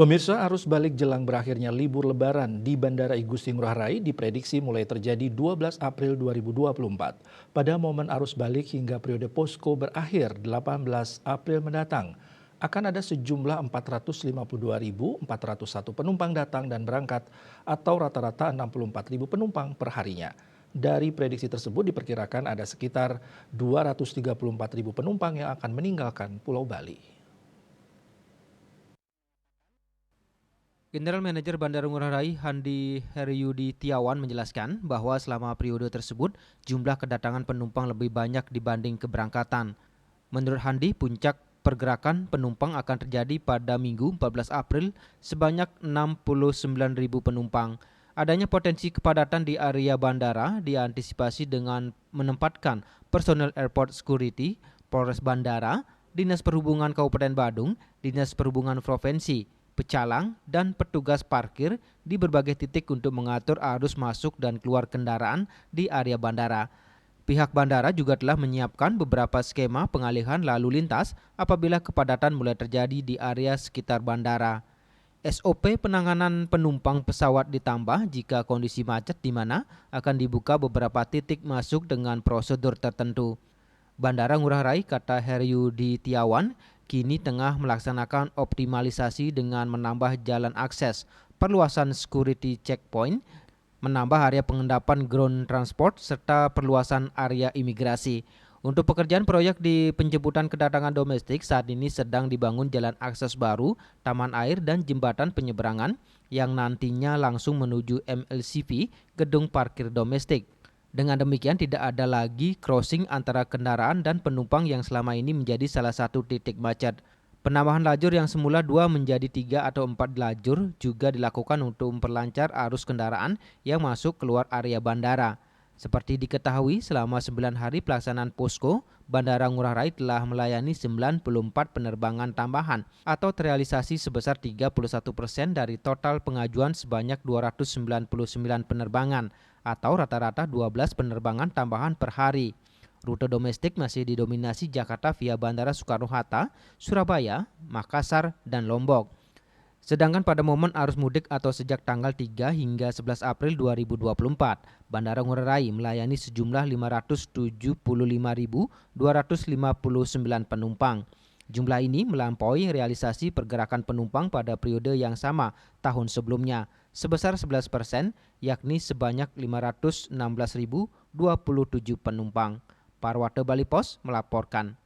Pemirsa, arus balik jelang berakhirnya libur lebaran di Bandara Igusti Ngurah Rai diprediksi mulai terjadi 12 April 2024. Pada momen arus balik hingga periode posko berakhir 18 April mendatang, akan ada sejumlah 452.401 penumpang datang dan berangkat atau rata-rata 64.000 penumpang per harinya. Dari prediksi tersebut diperkirakan ada sekitar 234.000 penumpang yang akan meninggalkan Pulau Bali. General Manager Bandara Ngurah Rai Handi Heryudi Tiawan menjelaskan bahwa selama periode tersebut jumlah kedatangan penumpang lebih banyak dibanding keberangkatan. Menurut Handi, puncak pergerakan penumpang akan terjadi pada Minggu 14 April sebanyak 69.000 penumpang. Adanya potensi kepadatan di area bandara diantisipasi dengan menempatkan personel airport security, Polres Bandara, Dinas Perhubungan Kabupaten Badung, Dinas Perhubungan Provinsi, pecalang, dan petugas parkir di berbagai titik untuk mengatur arus masuk dan keluar kendaraan di area bandara. Pihak bandara juga telah menyiapkan beberapa skema pengalihan lalu lintas apabila kepadatan mulai terjadi di area sekitar bandara. SOP penanganan penumpang pesawat ditambah jika kondisi macet di mana akan dibuka beberapa titik masuk dengan prosedur tertentu. Bandara Ngurah Rai, kata Heryudi Tiawan, kini tengah melaksanakan optimalisasi dengan menambah jalan akses, perluasan security checkpoint, menambah area pengendapan ground transport, serta perluasan area imigrasi. Untuk pekerjaan proyek di penjemputan kedatangan domestik, saat ini sedang dibangun jalan akses baru, taman air, dan jembatan penyeberangan yang nantinya langsung menuju MLCV, gedung parkir domestik. Dengan demikian tidak ada lagi crossing antara kendaraan dan penumpang yang selama ini menjadi salah satu titik macet. Penambahan lajur yang semula 2 menjadi 3 atau 4 lajur juga dilakukan untuk memperlancar arus kendaraan yang masuk keluar area bandara. Seperti diketahui, selama 9 hari pelaksanaan posko, Bandara Ngurah Rai telah melayani 94 penerbangan tambahan atau terrealisasi sebesar 31% dari total pengajuan sebanyak 299 penerbangan atau rata-rata 12 penerbangan tambahan per hari. Rute domestik masih didominasi Jakarta via Bandara Soekarno-Hatta, Surabaya, Makassar, dan Lombok. Sedangkan pada momen arus mudik atau sejak tanggal 3 hingga 11 April 2024, Bandara Ngurah Rai melayani sejumlah 575.259 penumpang. Jumlah ini melampaui realisasi pergerakan penumpang pada periode yang sama tahun sebelumnya, sebesar 11%, yakni sebanyak 516.027 penumpang. Parwate Bali Pos melaporkan.